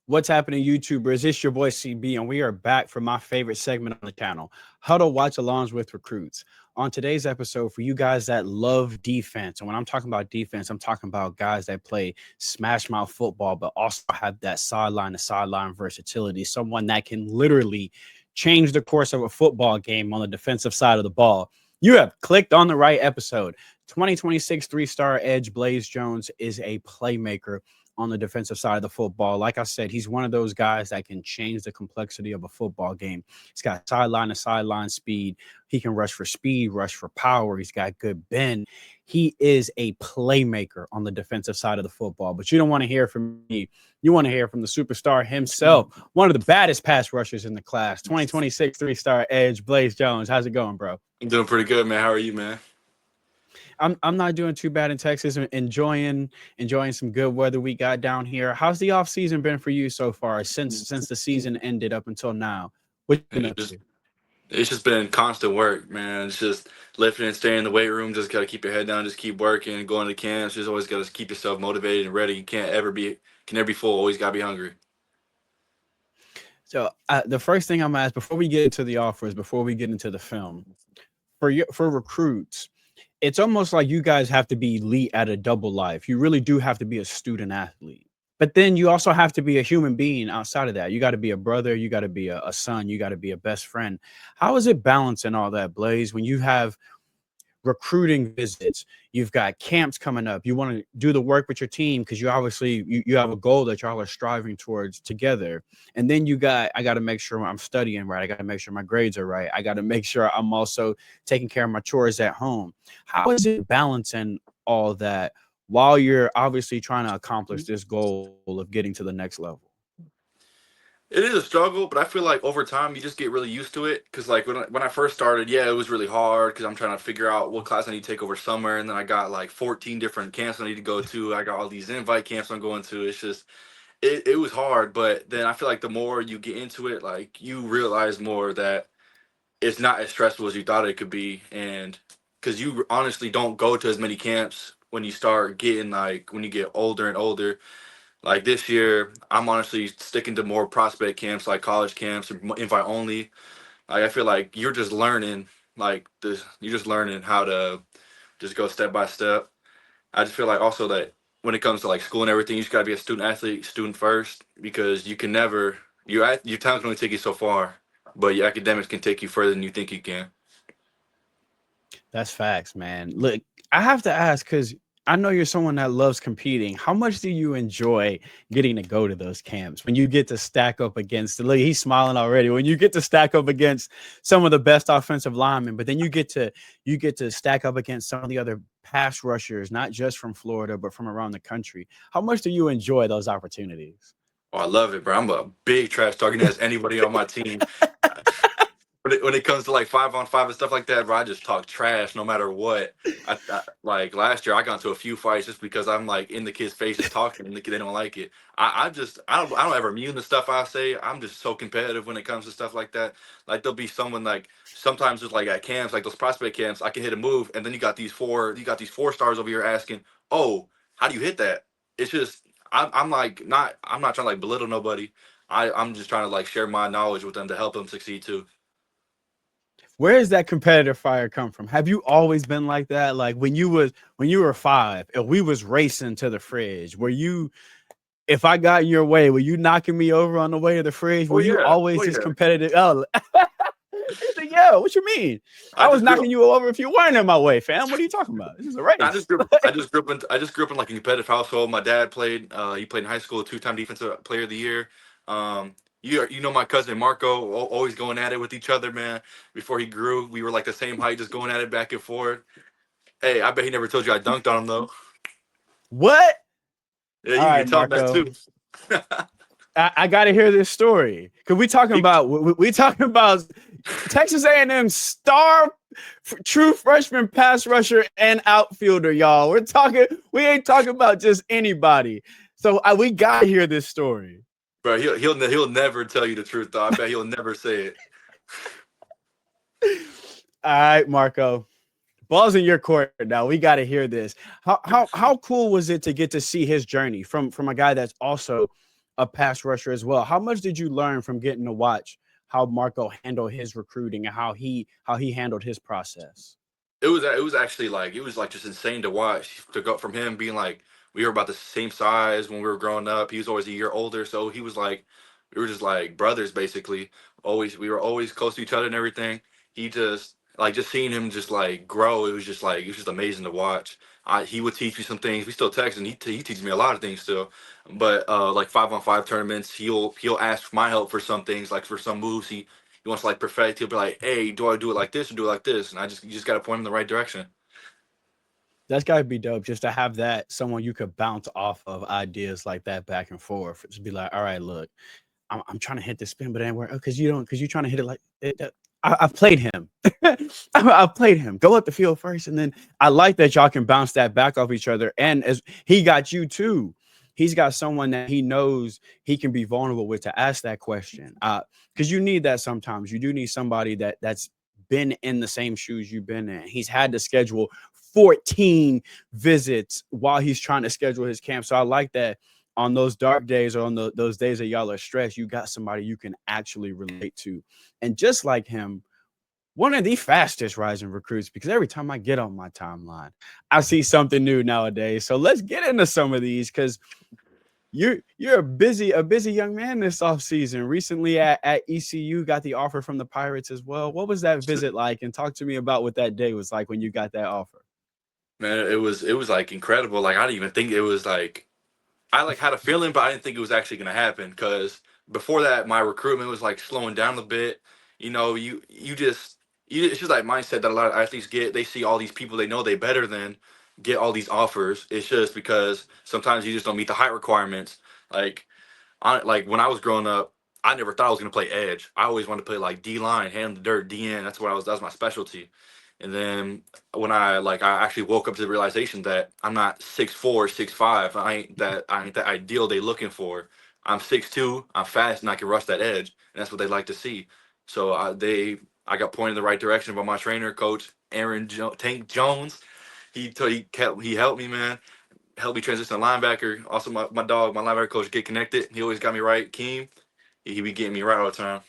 What's happening, YouTubers? It's your boy CB, and we are back for my favorite segment on the channel, Huddle Watch Alongs with Recruits. On today's episode, for you guys that love defense, and when I'm talking about defense, I'm talking about guys that play smash mouth football, but also have that sideline to sideline versatility, someone that can literally change the course of a football game on the defensive side of the ball. You have clicked on the right episode. 2026 three-star edge Blaze Jones is a playmaker on the defensive side of the football. Like I said, he's one of those guys that can change the complexity of a football game. He's got sideline to sideline speed. He can rush for speed, rush for power. He's got good bend. He is a playmaker on the defensive side of the football. But you don't want to hear from me. You want to hear from the superstar himself, one of the baddest pass rushers in the class, 2026 three-star edge Blaze Jones. How's it going, bro? I'm doing pretty good, man. How are you, man? I'm not doing too bad in Texas. Enjoying some good weather we got down here. How's the off season been for you so far since the season ended up until now? What you been It's up just to? it's just been constant work, man. It's just lifting and staying in the weight room. Just gotta keep your head down. Just keep working, going to camps. Just always gotta keep yourself motivated and ready. You can never be full. Always gotta be hungry. So the first thing I'm gonna ask before we get into the offers, before we get into the film, for recruits, it's almost like you guys have to be elite at a double life. You really do have to be a student athlete. But then you also have to be a human being outside of that. You got to be a brother, you got to be a son, you got to be a best friend. How is it balancing all that, Blaze, when you have recruiting visits, you've got camps coming up, you want to do the work with your team because you obviously you have a goal that y'all are striving towards together, and then I got to make sure I'm studying right, I got to make sure my grades are right, I got to make sure I'm also taking care of my chores at home. How is it balancing all that while you're obviously trying to accomplish this goal of getting to the next level? It is a struggle, but I feel like over time you just get really used to it. Cause like when I first started, yeah, it was really hard because I'm trying to figure out what class I need to take over summer, and then I got like 14 different camps I need to go to. I got all these invite camps I'm going to. It's just it was hard, but then I feel like the more you get into it, like you realize more that it's not as stressful as you thought it could be, and because you honestly don't go to as many camps when you start getting like when you get older and older. Like this year, I'm honestly sticking to more prospect camps, like college camps or invite only. Like I feel like you're just learning, like this, you're just learning how to just go step by step. I just feel like also that when it comes to like school and everything, you just gotta be a student athlete, student first, because you can never your talent can only take you so far, but your academics can take you further than you think you can. That's facts, man. Look, I have to ask because I know you're someone that loves competing. How much do you enjoy getting to go to those camps when you get to stack up against? Look, he's smiling already. When you get to stack up against some of the best offensive linemen, but then you get to stack up against some of the other pass rushers, not just from Florida but from around the country. How much do you enjoy those opportunities? Oh, I love it, bro. I'm a big trash talking as anybody on my team. When it comes to like 5-on-5 and stuff like that, bro, I just talk trash no matter what. Like last year, I got into a few fights just because I'm like in the kids' faces talking and they don't like it. I don't ever mean the stuff I say. I'm just so competitive when it comes to stuff like that. Like there'll be someone like sometimes just like at camps, like those prospect camps, I can hit a move, and then you got these four stars over here asking, "Oh, how do you hit that?" It's just I'm not trying to like belittle nobody. I'm just trying to like share my knowledge with them to help them succeed too. Where does that competitive fire come from? Have you always been like that? Like when you were 5, if we was racing to the fridge, were you if I got in your way, were you knocking me over on the way to the fridge? Oh Were you yeah, always oh just yeah. competitive? Oh, he said, yo, what you mean? I I was just grew knocking you over if you weren't in my way, fam. What are you talking about? This is a race. I just grew up in like a competitive household. My dad played. He played in high school, two-time defensive player of the year. You know my cousin Marco, always going at it with each other, man. Before he grew, we were like the same height, just going at it back and forth. Hey, I bet he never told you I dunked on him though. What? Yeah, All you need right, to tell him that Marco. too. I got to hear this story because He, we talking about Texas A&M star true freshman pass rusher and outfielder, y'all. We ain't talking about just anybody. So we got to hear this story. bro, he'll never tell you the truth though. I bet he'll never say it. All right, Marco. Ball's in your court now. We got to hear this. How cool was it to get to see his journey from a guy that's also a pass rusher as well. How much did you learn from getting to watch how Marco handled his recruiting and how he handled his process? It was actually like it was like just insane to watch to go from him being like we were about the same size when we were growing up. He was always a year older, so he was like we were just like brothers basically. Always we were always close to each other and everything. He just like just seeing him just like grow. It was just like it was just amazing to watch. He would teach me some things. We still text, and he teaches me a lot of things still. But like 5-on-5 tournaments, he'll ask my help for some things, like for some moves. He wants to like perfect. He'll be like, "Hey, do I do it like this or do it like this?" And you just got to point him in the right direction. That's got to be dope just to have that someone you could bounce off of ideas like that back and forth. Just be like, all right, look, I'm trying to hit the spin, but it ain't work because you don't because you're trying to hit it like it, I've played him. I've played him. Go up the field first, and then I like that y'all can bounce that back off each other. And as he got you too, he's got someone that he knows he can be vulnerable with to ask that question. Because you need that sometimes. You do need somebody that's been in the same shoes you've been in. He's had to schedule 14 visits while he's trying to schedule his camp. So I like that on those dark days or on those days that y'all are stressed, you got somebody you can actually relate to. And just like him, one of the fastest rising recruits, because every time I get on my timeline, I see something new nowadays. So let's get into some of these because you're a busy young man this offseason. Recently at ECU, got the offer from the Pirates as well. What was that visit like? And talk to me about what that day was like when you got that offer. Man, it was like incredible. Like I didn't even think it was like I like had a feeling, but I didn't think it was actually gonna happen because before that, my recruitment was like slowing down a bit. You know, it's just like mindset that a lot of athletes get. They see all these people they know they better than get all these offers. It's just because sometimes you just don't meet the height requirements. Like like when I was growing up, I never thought I was gonna play edge. I always wanted to play like D line, hand the dirt, DN. That's what I was. That was my specialty. And then when I actually woke up to the realization that I'm not 6'4", 6'5". I ain't that ideal they looking for. I'm 6'2". I'm fast and I can rush that edge, and that's what they like to see. So I got pointed in the right direction by my trainer, coach Tank Jones. He helped me, man. Helped me transition to linebacker. Also, my dog, my linebacker coach, get connected. He always got me right. Keem, he be getting me right all the time.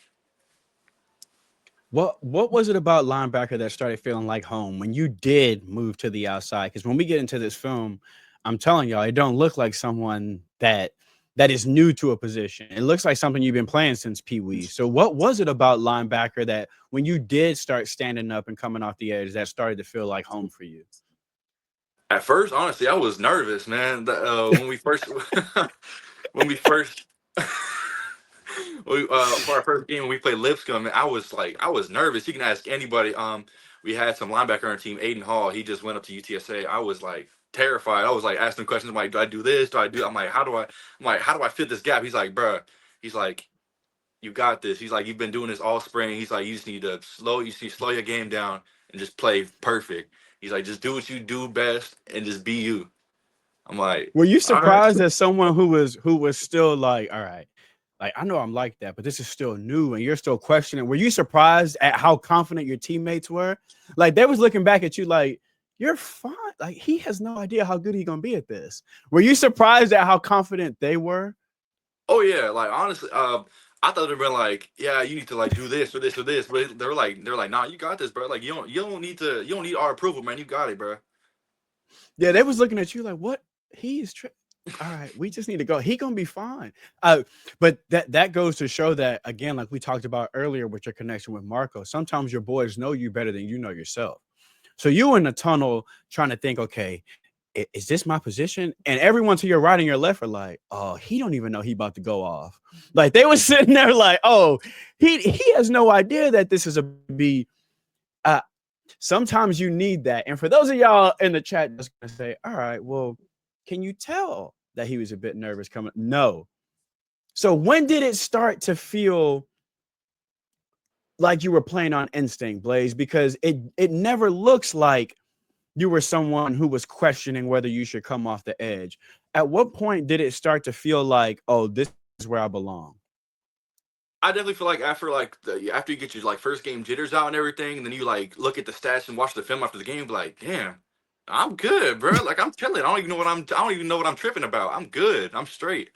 What was it about linebacker that started feeling like home when you did move to the outside? Because when we get into this film, I'm telling y'all, it don't look like someone that is new to a position. It looks like something you've been playing since Pee Wee. So what was it about linebacker that when you did start standing up and coming off the edge that started to feel like home for you? At first, honestly, I was nervous, man. When we first when we first for our first game when we played Lipscomb, I was nervous. You can ask anybody. We had some linebacker on our team, Aiden Hall. He just went up to UTSA. I was like terrified. I was like asking questions. I'm like, do I do this? Do I do? How do I fit this gap? He's like, bruh. He's like, you got this. He's like, you've been doing this all spring. He's like, you just need to slow your game down and just play perfect. He's like, just do what you do best and just be you. I'm like, Were you all right. surprised as someone who was still like, all right, like I know I'm like that, but this is still new and you're still questioning. Were you surprised at how confident your teammates were? Like they was looking back at you like you're fine. Like he has no idea how good he's gonna be at this. Were you surprised at how confident they were? Oh yeah, like honestly, I thought they'd been like, yeah, you need to like do this or this or this, but they're like, nah, you got this, bro. Like you don't need our approval, man. You got it, bro. Yeah, they was looking at you like, what? He is all right, we just need to go. He gonna be fine. But that goes to show that again, like we talked about earlier with your connection with Marco. Sometimes your boys know you better than you know yourself. So you in the tunnel trying to think, okay, is this my position? And everyone to your right and your left are like, oh, he don't even know he about to go off. Like they was sitting there like, oh, he has no idea that this is a B. Uh, Sometimes you need that. And for those of y'all in the chat that's gonna say, all right, well, can you tell that he was a bit nervous coming? No. So when did it start to feel like you were playing on instinct, Blaze? Because it never looks like you were someone who was questioning whether you should come off the edge. At what point did it start to feel like, oh, this is where I belong? I definitely feel like after you get your like first game jitters out and everything, and then you like look at the stats and watch the film after the game, be like, damn, I'm good, bro. Like I'm chilling. I don't even know what I'm tripping about. I'm good. I'm straight.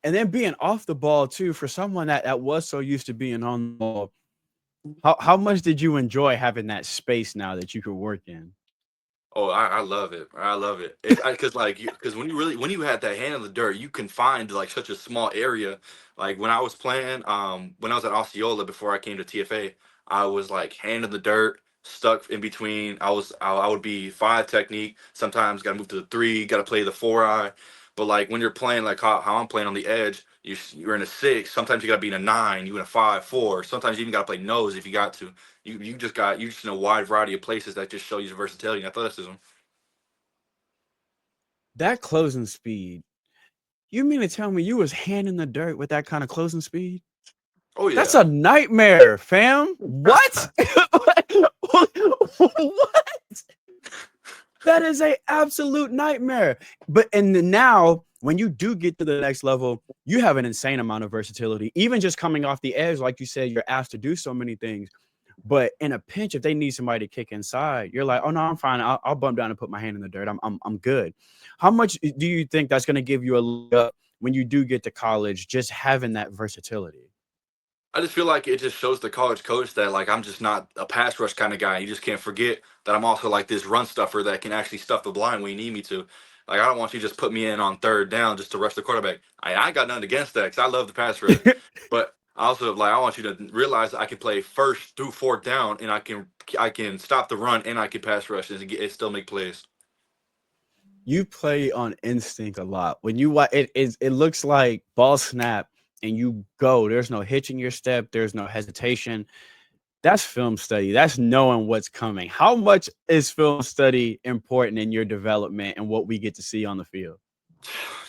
And then being off the ball too, for someone that was so used to being on the ball, how much did you enjoy having that space now that you could work in? Oh, I love it. I love it. It's because like because when you had that hand in the dirt, you can find like such a small area. Like when I was playing, when I was at Osceola before I came to TFA, I was like hand in the dirt, stuck in between. I would be five technique. Sometimes got to move to the three, got to play the four eye. But like when you're playing like how I'm playing on the edge, you're in a six. Sometimes you got to be in a nine. You in a five, four. Sometimes you even got to play nose if you got to. You just in a wide variety of places that just show you versatility and athleticism. That closing speed. You mean to tell me you was hand in the dirt with that kind of closing speed? Oh That's yeah. a nightmare, fam. What? What? That is a absolute nightmare. But and now when you do get to the next level, you have an insane amount of versatility. Even just coming off the edge, like you said, you're asked to do so many things. But in a pinch, if they need somebody to kick inside, you're like, oh no, I'm fine. I'll bump down and put my hand in the dirt. I'm good. How much do you think that's going to give you a leg up when you do get to college? Just having that versatility. I just feel like it just shows the college coach that like I'm just not a pass rush kind of guy. You just can't forget that I'm also like this run stuffer that can actually stuff the blind when you need me to. Like I don't want you to just put me in on third down just to rush the quarterback. I got nothing against that because I love the pass rush, but I also like I want you to realize that I can play first through fourth down and I can stop the run and I can pass rush and still make plays. You play on instinct a lot. When you watch it looks like ball snap and you go. There's no hitching your step. There's no hesitation. That's film study. That's knowing what's coming. How much is film study important in your development and what we get to see on the field?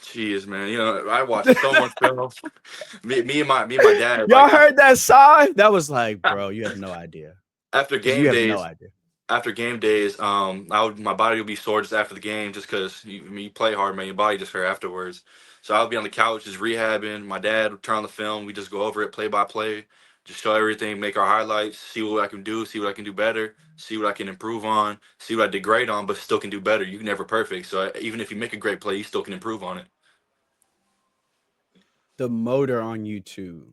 Jeez, man, I watched so much film. Me and my dad Y'all like heard that sigh? That was like, bro, you have no idea. after You game have no days idea. after game days, my body would be sore just after the game, just because you play hard, man. Your body just hurt afterwards. So I would be on the couch just rehabbing. My dad would turn on the film. We just go over it play by play, just show everything, make our highlights, see what I can do, see what I can do better, see what I can improve on, see what I did great on, but still can do better. You're never perfect, so even if you make a great play, you still can improve on it. The motor on YouTube.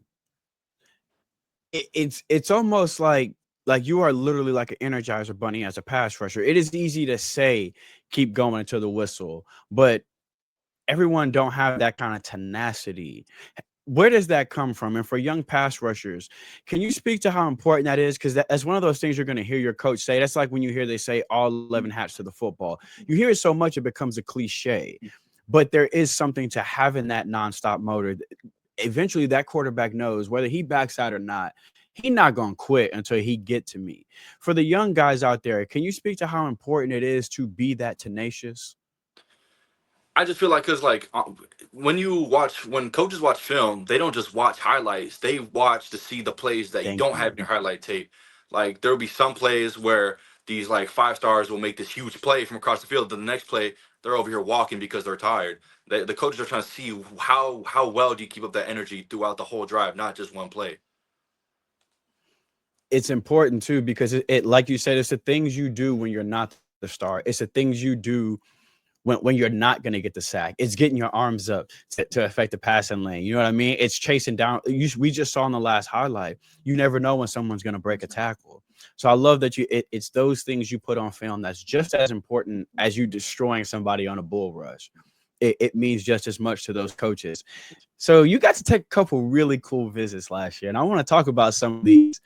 It's almost like you are literally like an energizer bunny as a pass rusher. It is easy to say keep going until the whistle, but everyone don't have that kind of tenacity. Where does that come from? And for young pass rushers, can you speak to how important that is? Because that's one of those things you're going to hear your coach say. That's like when you hear they say all 11 hats to the football. You hear it so much, it becomes a cliche. But there is something to having that nonstop motor. Eventually, that quarterback knows whether he backs out or not, he's not going to quit until he get to me. For the young guys out there, can you speak to how important it is to be that tenacious? I just feel like because when coaches watch film, they don't just watch highlights. They watch to see the plays that you Thank don't have in you. your highlight tape. Like there'll be some plays where these like five stars will make this huge play from across the field. Then the next play, they're over here walking because they're tired. The coaches are trying to see how well do you keep up that energy throughout the whole drive, not just one play. It's important too because it like you said, it's the things you do when you're not the star. It's the things you do when you're not going to get the sack. It's getting your arms up to affect the passing lane. You know what I mean? It's chasing down. We just saw in the last highlight. You never know when someone's going to break a tackle. So I love that it's those things you put on film that's just as important as you destroying somebody on a bull rush. It means just as much to those coaches. So you got to take a couple really cool visits last year, and I want to talk about some of these.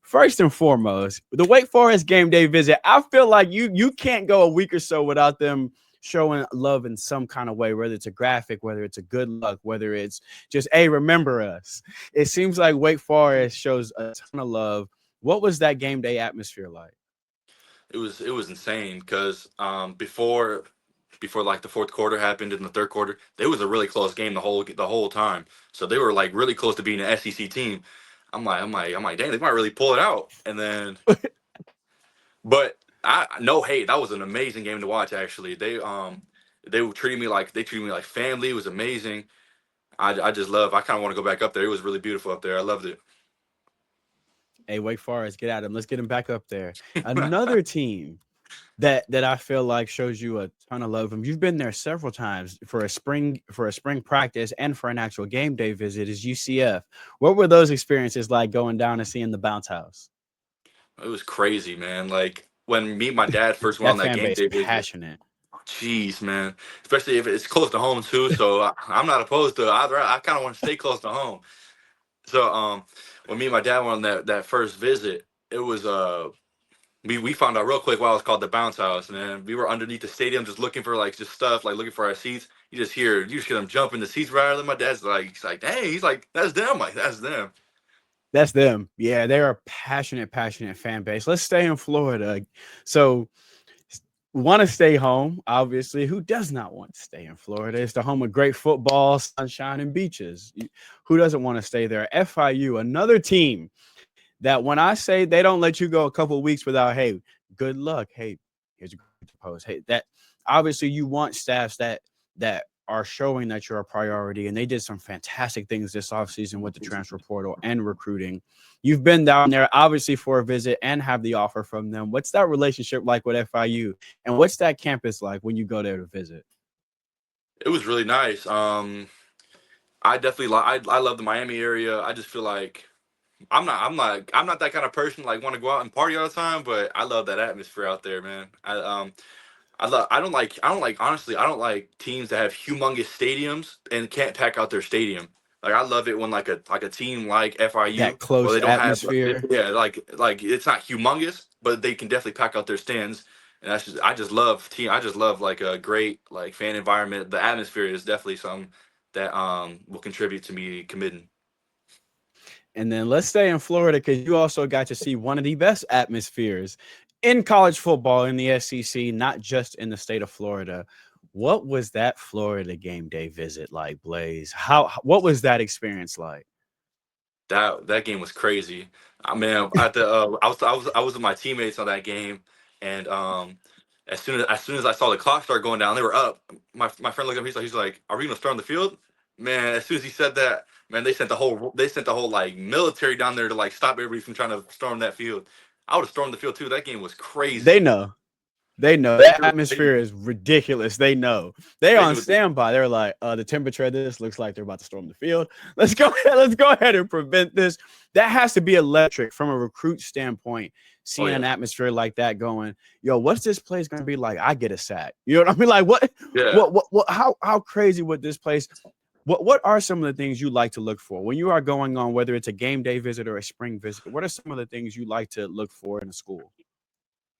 First and foremost, the Wake Forest game day visit. I feel like you can't go a week or so without them showing love in some kind of way, whether it's a graphic, whether it's a good luck, whether it's just, hey, remember us. It seems like Wake Forest shows a ton of love. What was that game day atmosphere like? It was insane because before like the fourth quarter happened in the third quarter, it was a really close game the whole time. So they were like really close to being an SEC team. I'm like, dang, they might really pull it out. And then, but I no hate, that was an amazing game to watch. Actually, they treated me like family. It was amazing. I just love. I kind of want to go back up there. It was really beautiful up there. I loved it. Hey, Wake Forest, get at him. Let's get him back up there. Another team. that I feel like shows you a ton of love. And you've been there several times for a spring practice and for an actual game day visit is UCF. What were those experiences like going down and seeing the bounce house? It was crazy, man. Like when me and my dad first went That on that fan game base day visit. passionate. Jeez, man. Especially if it's close to home too. So I'm not opposed to it. I kind of want to stay close to home. So when me and my dad went on that first visit, it was we found out real quick why it was called the bounce house, man. We were underneath the stadium just looking for like just stuff, like looking for our seats. You just hear them jumping the seats right out. My dad's like, he's like, hey, he's like, that's them. I'm like, that's them. That's them. Yeah, they're a passionate fan base. Let's stay in Florida. So want to stay home, obviously. Who does not want to stay in Florida? It's the home of great football, sunshine, and beaches. Who doesn't want to stay there? FIU, another team that when I say they don't let you go a couple of weeks without, hey, good luck. Hey, here's a good post. Hey, that obviously you want staffs that are showing that you're a priority. And they did some fantastic things this offseason with the transfer portal and recruiting. You've been down there obviously for a visit and have the offer from them. What's that relationship like with FIU? And what's that campus like when you go there to visit? It was really nice. I definitely like. I love the Miami area. I just feel like I'm not that kind of person like want to go out and party all the time, but I love that atmosphere out there, man. I don't like honestly, I don't like teams that have humongous stadiums and can't pack out their stadium. Like I love it when like a team like FIU That where close they don't have atmosphere. yeah, like it's not humongous, but they can definitely pack out their stands. And I just love like a great like fan environment. The atmosphere is definitely something that will contribute to me committing. And then let's stay in Florida because you also got to see one of the best atmospheres in college football in the SEC, not just in the state of Florida. What was that Florida game day visit like, Blaze? What was that experience like? That game was crazy. I mean, I was with my teammates on that game, and as soon as I saw the clock start going down, they were up. My friend looked at me. He's like, "Are we gonna storm the field?" Man, as soon as he said that, man, they sent the whole like military down there to like stop everybody from trying to storm that field. I would have stormed the field too. That game was They crazy. know. They know They that knew atmosphere is ridiculous. They know. They they on knew what they, standby. They're like, the temperature of this looks like they're about to storm the field. Let's go ahead. Let's go ahead and prevent this. That has to be electric from a recruit standpoint. oh Seeing an yeah, atmosphere like that, going, yo, what's this place gonna be like? I get a sack. You know what I mean? Like, yeah. how crazy would this place? What are some of the things you like to look for when you are going on, whether it's a game day visit or a spring visit? What are some of the things you like to look for in a school?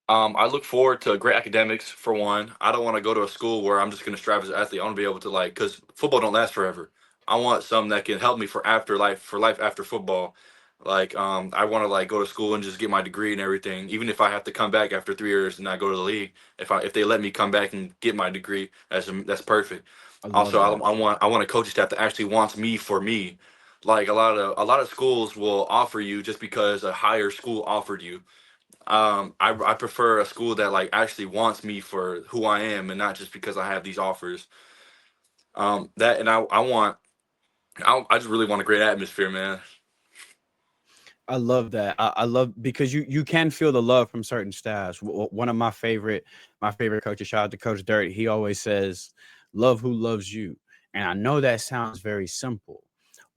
I look forward to great academics for one. I don't want to go to a school where I'm just going to strive as an athlete. I want to be able to like, because football don't last forever. I want something that can help me for afterlife, for life after football. Like, I want to like go to school and just get my degree and everything. Even if I have to come back after 3 years and not go to the league, if they let me come back and get my degree, that's perfect. I Also, love that. I want a coaching staff that actually wants me for me. Like a lot of schools will offer you just because a higher school offered you. I prefer a school that like actually wants me for who I am and not just because I have these offers. That and I just really want a great atmosphere, man. I love that. I love because you can feel the love from certain staffs. One of my favorite coaches, shout out to Coach Dirt. He always says, "Love who loves you," and I know that sounds very simple,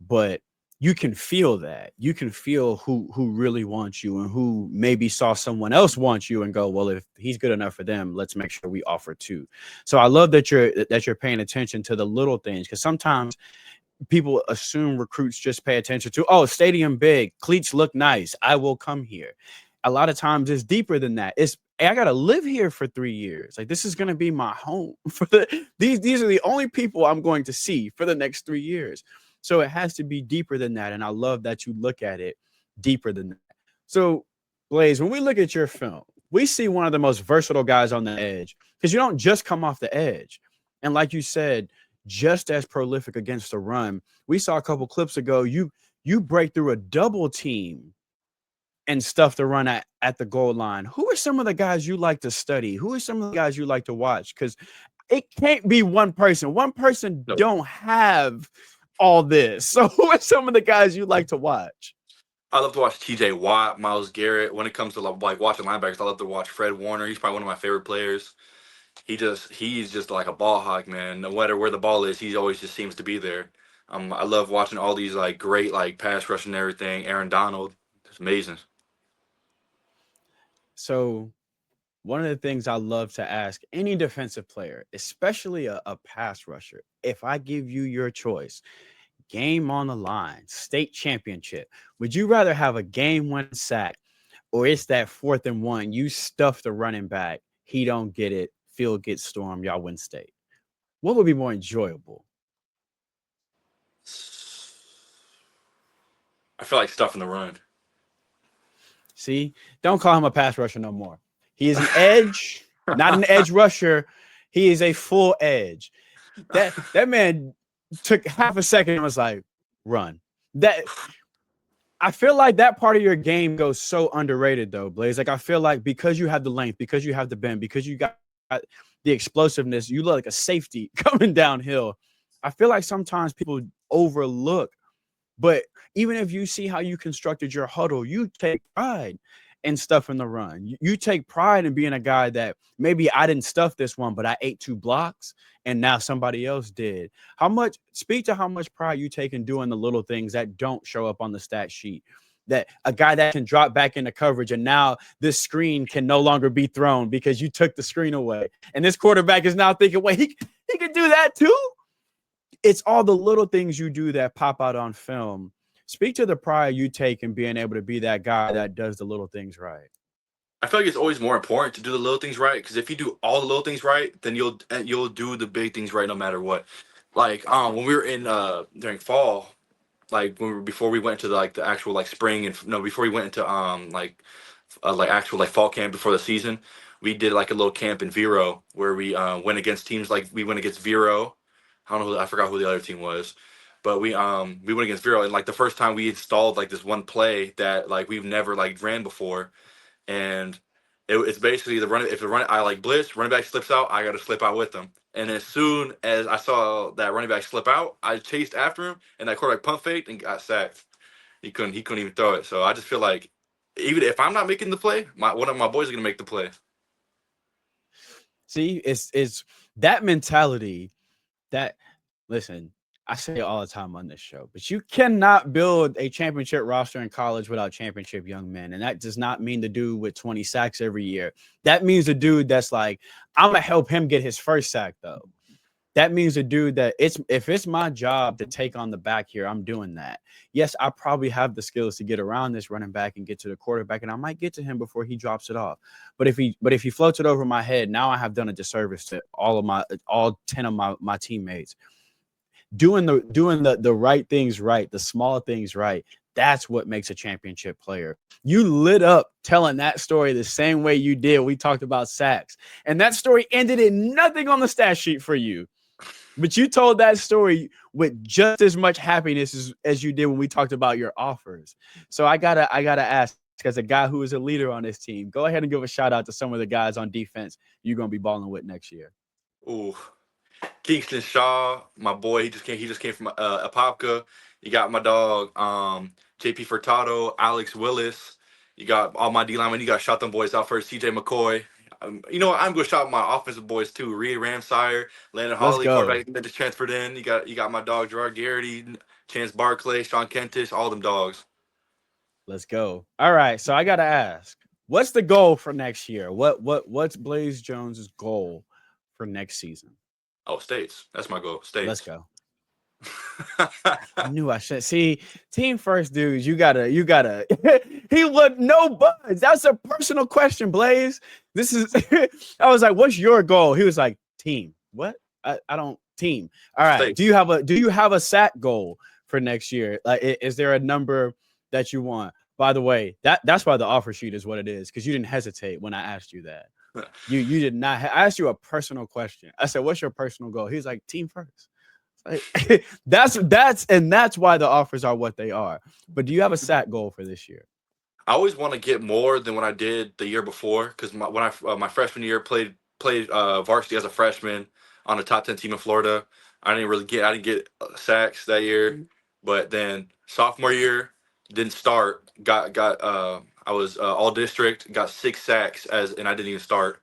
but you can feel that. You can feel who really wants you and who maybe saw someone else want you and go, "Well, if he's good enough for them, let's make sure we offer too." So I love that you're paying attention to the little things because sometimes people assume recruits just pay attention to, oh, stadium big, cleats look nice, I will come here. A lot of times it's deeper than that. It's, hey, I gotta live here for 3 years. Like this is gonna be my home for these are the only people I'm going to see for the next 3 years. So it has to be deeper than that. And I love that you look at it deeper than that. So Blaze, when we look at your film, we see one of the most versatile guys on the edge because you don't just come off the edge. And like you said, just as prolific against the run. We saw a couple clips ago. You break through a double team and stuff the run at the goal line. Who are some of the guys you like to study? Who are some of the guys you like to watch? Because it can't be one person. One person No. don't have all this. So who are some of the guys you like to watch? I love to watch T.J. Watt, Miles Garrett. When it comes to like watching linebackers, I love to watch Fred Warner. He's probably one of my favorite players. He's just like a ball hawk, man. No matter where the ball is, he always just seems to be there. I love watching all these like great like pass rush and everything. Aaron Donald, it's amazing. So one of the things I love to ask any defensive player, especially a pass rusher, if I give you your choice, game on the line, state championship, would you rather have a game-winning sack, or it's that 4th and 1, you stuff the running back, he don't get it, field gets stormed, y'all win state? What would be more enjoyable? I feel like stuff in the run. See, don't call him a pass rusher no more. He is an edge, not an edge rusher. He is a full edge. That man took half a second and was like, run. That I feel like that part of your game goes so underrated though, Blaze. Like I feel like because you have the length, because you have the bend, because you got the explosiveness, you look like a safety coming downhill. I feel like sometimes people overlook, but even if you see how you constructed your huddle, you take pride in stuff in the run. You take pride in being a guy that maybe I didn't stuff this one, but I ate 2 blocks and now somebody else did. Speak to how much pride you take in doing the little things that don't show up on the stat sheet. That a guy that can drop back into coverage and now this screen can no longer be thrown because you took the screen away. And this quarterback is now thinking, wait, he could do that too? It's all the little things you do that pop out on film. Speak to the pride you take in being able to be that guy that does the little things right. I feel like it's always more important to do the little things right because if you do all the little things right, then you'll do the big things right no matter what. Like when we were in during fall, like when we were, before we went to the actual like spring and no before we went into like actual like fall camp before the season, we did like a little camp in Vero where we went against teams like we went against Vero. I don't know I forgot who the other team was, but we went against Vero and like the first time we installed like this one play that like we've never like ran before, and it's basically the run. If the run I like blitz, running back slips out, I got to slip out with them. And as soon as I saw that running back slip out, I chased after him, and that quarterback pump faked and got sacked. He couldn't even throw it. So I just feel like even if I'm not making the play, one of my boys are gonna make the play. See, it's that mentality that listen, I say it all the time on this show, but you cannot build a championship roster in college without championship young men. And that does not mean the dude with 20 sacks every year. That means the dude that's like, I'm gonna help him get his first sack though. That means a dude that if it's my job to take on the back here, I'm doing that. Yes, I probably have the skills to get around this running back and get to the quarterback, and I might get to him before he drops it off. But if he floats it over my head, now I have done a disservice to all 10 of my teammates. Doing the right things right, the small things right. That's what makes a championship player. You lit up telling that story the same way you did. We talked about sacks, and that story ended in nothing on the stat sheet for you. But you told that story with just as much happiness as you did when we talked about your offers. So I gotta ask, as a guy who is a leader on this team, go ahead and give a shout out to some of the guys on defense you're gonna be balling with next year. Ooh, Kingston Shaw, my boy, he just came from Apopka. You got my dog, JP Furtado, Alex Willis. You got all my D linemen. You got shot them boys out first. CJ McCoy. You know what? I'm gonna shout my offensive boys too. Reed Ramsire, Landon Let's Holly, go. quarterback that just transferred in. You got my dog Gerard Garrity, Chance Barclay, Sean Kentish, all them dogs. Let's go. All right. So I gotta ask, what's the goal for next year? What's Blaze Jones's goal for next season? Oh, states. That's my goal. Let's States. go. I knew I should see team first, dudes. You gotta. He looked no buds. That's a personal question, Blaze. This is. I was like, "What's your goal?" He was like, "Team." What? I don't team. All right. States. Do you have a sack goal for next year? Like, is there a number that you want? By the way, that's why the offer sheet is what it is, because you didn't hesitate when I asked you that. You did not. I asked you a personal question. I said, "What's your personal goal?" He's like, "Team first." Like, that's why the offers are what they are. But do you have a sack goal for this year? I always want to get more than what I did the year before because my freshman year played varsity as a freshman on a top 10 team in Florida. I didn't get sacks that year, but then sophomore year didn't start. I was all district, got 6 sacks and I didn't even start.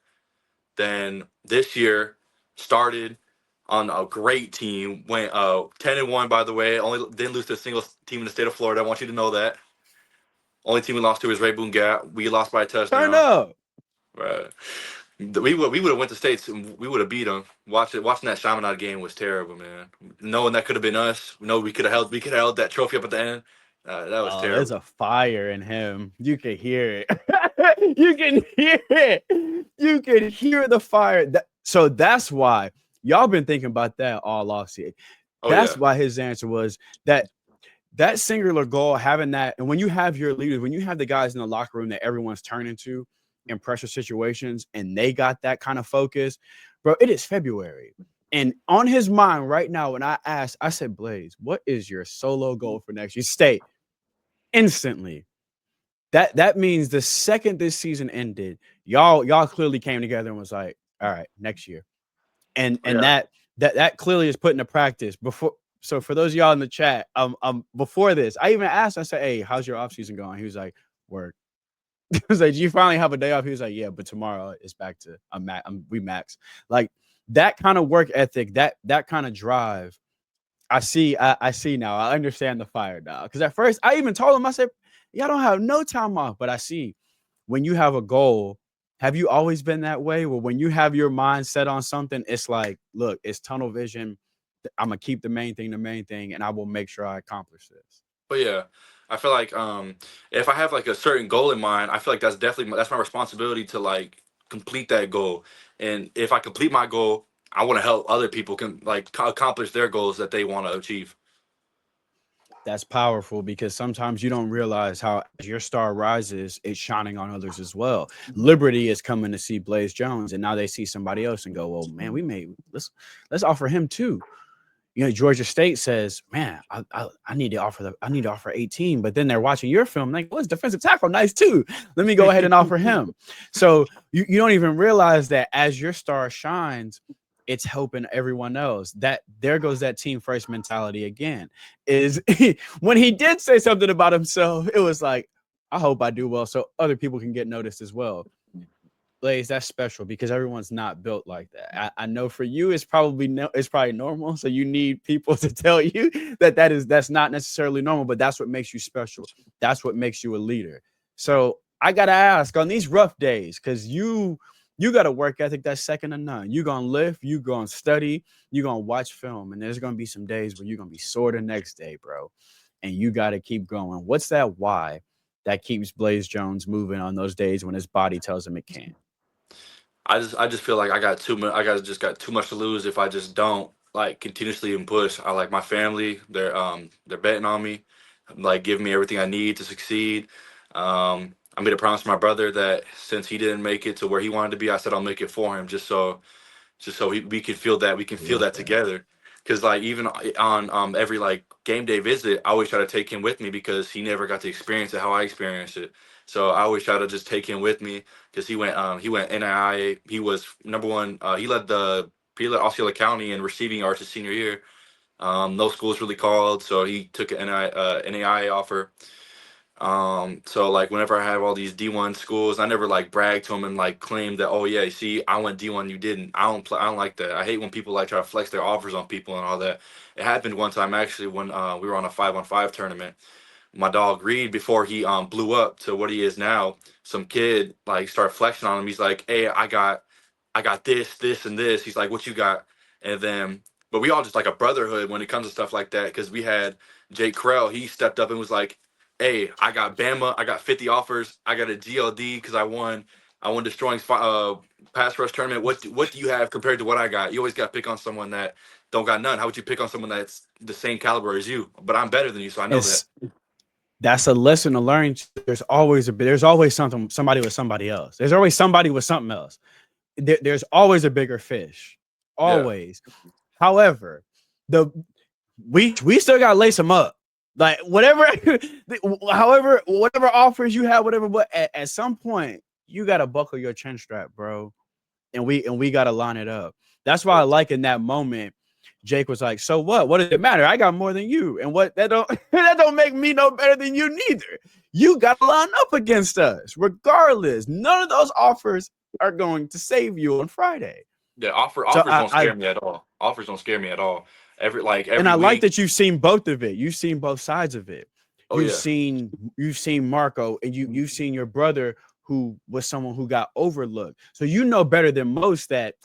Then this year started on a great team, went 10-1 by the way. Only didn't lose to a single team in the state of Florida. I want you to know that. Only team we lost to is Ray Boone Gap. We lost by a Turn touchdown. up. Right. We would have went to states and we would have beat them. Watching that Chaminade game was terrible, man. Knowing that could have been us. No, we could have held that trophy up at the end. That was Oh, there's terrible. a fire in him. You can hear it. You can hear it. You can hear the fire. So that's why y'all been thinking about that all off season. Oh That's yeah. why his answer was that singular goal, having that, and when you have your leaders, when you have the guys in the locker room that everyone's turning to in pressure situations, and they got that kind of focus, bro. It is February. And on his mind right now, when I asked, I said, Blaze, what is your solo goal for next year? State instantly. That means the second this season ended, y'all clearly came together and was like, all right, next year. And Oh, and yeah. that clearly is put into practice before. So for those of y'all in the chat, before this, I even asked, I said, hey, how's your off season going? He was like, work. He was like, do you finally have a day off? He was like, yeah, but tomorrow it's back to we max. Like that kind of work ethic, that kind of drive. I see now. I understand the fire now. Because at first I even told him, I said, y'all don't have no time off. But I see when you have a goal, have you always been that way? Well, when you have your mind set on something, it's like, look, it's tunnel vision. I'm gonna keep the main thing, and I will make sure I accomplish this. But yeah, I feel like if I have like a certain goal in mind, I feel like that's my responsibility to like complete that goal. And if I complete my goal, I want to help other people accomplish their goals that they want to achieve. That's powerful because sometimes you don't realize how as your star rises, it's shining on others as well. Liberty is coming to see Blaze Jones, and now they see somebody else and go, "Well, man, let's offer him too." You know, Georgia State says, "Man, I need to offer 18," but then they're watching your film, like, "Well, his defensive tackle nice too. Let me go ahead and offer him." So you don't even realize that as your star shines, it's helping everyone else. That there goes that team first mentality again. Is when he did say something about himself, it was like, I hope I do well so other people can get noticed as well. Blaze, that's special because everyone's not built like that. I know for you, it's probably normal. So you need people to tell you that's not necessarily normal, but that's what makes you special. That's what makes you a leader. So I gotta ask on these rough days, because you got a work ethic that's second to none. You're gonna lift, you're gonna study, you're gonna watch film, and there's gonna be some days where you're gonna be sore the next day, bro. And you gotta keep going. What's that why that keeps Blaze Jones moving on those days when his body tells him it can't? I just feel like got too much to lose if I just don't like continuously and push. I like my family. They're betting on me, like giving me everything I need to succeed. I made a promise to my brother that since he didn't make it to where he wanted to be, I said I'll make it for him just so we can feel that Love that. together. Because like even on every like game day visit, I always try to take him with me because he never got to experience it how I experienced it. So I always try to just take him with me because he went NAIA. He was number one. He led Osceola County in receiving yards his senior year. No schools really called, so he took an NAIA offer. So like whenever I have all these D1 schools, I never like brag to them and like claim that, oh yeah, see, I went D1, you didn't. I don't like that. I hate when people like try to flex their offers on people and all that. It happened one time actually when we were on a 5-on-5 tournament. My dog Reed, before he blew up to what he is now, some kid like started flexing on him. He's like, hey, I got this and this. He's like, what you got? And then, but we all just like a brotherhood when it comes to stuff like that. Cause we had Jake Krell, he stepped up and was like, hey, I got Bama, I got 50 offers, I got a GLD because I won destroying pass rush tournament. What do you have compared to what I got? You always got to pick on someone that don't got none. How would you pick on someone that's the same caliber as you? But I'm better than you, so I know that. It's That's a lesson to learn. There's always somebody with somebody else. There's always somebody with something else. There's always a bigger fish. Yeah. Always. However, the we still gotta lace them up. Like whatever, however, whatever offers you have, whatever. But at some point, you gotta buckle your chin strap, bro. And we gotta line it up. That's why I like in that moment. Jake was like, so what? What does it matter? I got more than you. And what that don't that don't make me no better than you neither. You got to line up against us. Regardless, none of those offers are going to save you on Friday. Yeah, So offers don't scare me at all. Offers don't scare me at all. and Every I like week. that you've seen both of it. You've seen both sides of it. Oh yeah. You've seen Marco, and you've seen your brother who was someone who got overlooked. So you know better than most that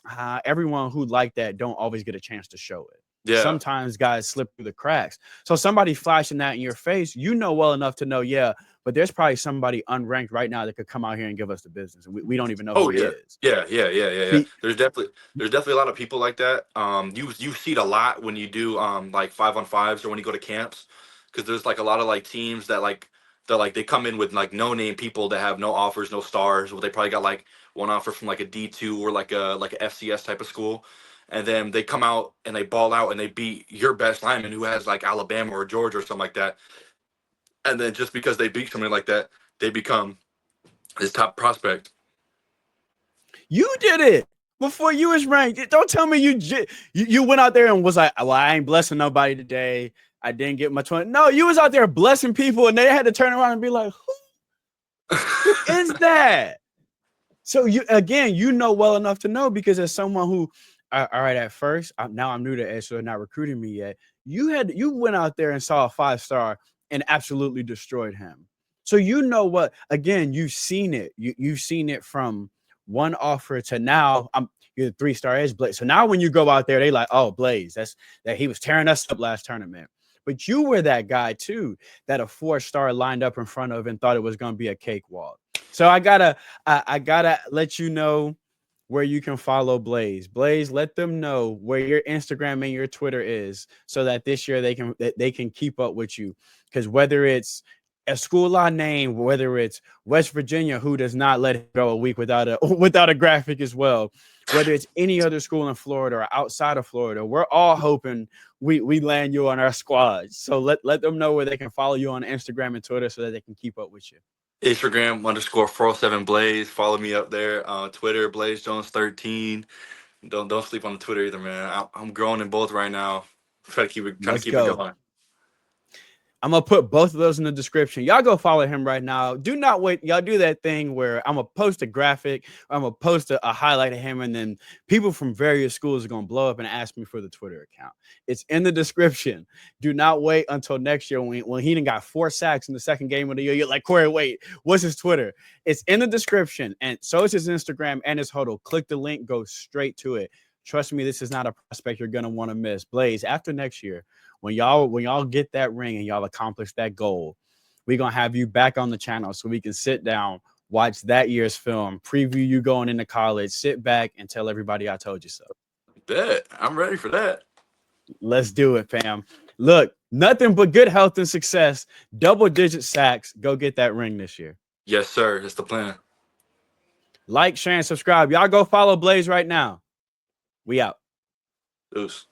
everyone who like that don't always get a chance to show it. Yeah. Sometimes guys slip through the cracks. So somebody flashing that in your face, you know well enough to know, yeah, but there's probably somebody unranked right now that could come out here and give us the business. And we don't even know Oh who he yeah. is. Yeah. There's definitely a lot of people like that. You see it a lot when you do like 5-on-5s or when you go to camps, because there's like a lot of like teams that they come in with like no name people that have no offers, no stars. Well, they probably got like one offer from like a D2 or like a FCS type of school, and then they come out and they ball out and they beat your best lineman who has like Alabama or Georgia or something like that, and then just because they beat somebody like that, they become his top prospect. You did it before you was ranked. Don't tell me you went out there and was like, well, I ain't blessing nobody today. I didn't get my 20. No, you was out there blessing people, and they had to turn around and be like, who is that? So you know well enough to know, because as someone who, all right, at first, now I'm new to it, so they're not recruiting me yet. You went out there and saw a 5-star and absolutely destroyed him. So you know what? Again, you've seen it. You've seen it from one offer to now. You're the 3-star edge Blaze. So now when you go out there, they like, oh, Blaze, that he was tearing us up last tournament. But you were that guy too, that a 4-star lined up in front of and thought it was going to be a cakewalk. So I gotta let you know where you can follow Blaze. Blaze, let them know where your Instagram and your Twitter is, so that this year they can keep up with you. Because whether it's a school I name, whether it's West Virginia, who does not let it go a week without a graphic as well, whether it's any other school in Florida or outside of Florida, we're all hoping we land you on our squad. So let them know where they can follow you on Instagram and Twitter so that they can keep up with you. Instagram _407 Blaze. Follow me up there. Twitter Blaze Jones 13. Don't sleep on the Twitter either, man. I'm growing in both right now. Trying to keep it going. I'm going to put both of those in the description. Y'all go follow him right now. Do not wait. Y'all do that thing where I'm going to post a graphic. I'm going to post a highlight of him, and then people from various schools are going to blow up and ask me for the Twitter account. It's in the description. Do not wait until next year when he done got 4 sacks in the second game of the year. You're like, Corey, wait, what's his Twitter? It's in the description, and so is his Instagram and his huddle. Click the link, go straight to it. Trust me, this is not a prospect you're going to want to miss. Blaze, after next year, when y'all get that ring and y'all accomplish that goal, we're going to have you back on the channel so we can sit down, watch that year's film, preview you going into college, sit back and tell everybody I told you so. Bet. I'm ready for that. Let's do it, fam. Look, nothing but good health and success, double-digit sacks. Go get that ring this year. Yes, sir. That's the plan. Like, share, and subscribe. Y'all go follow Blaze right now. We out. Deuce.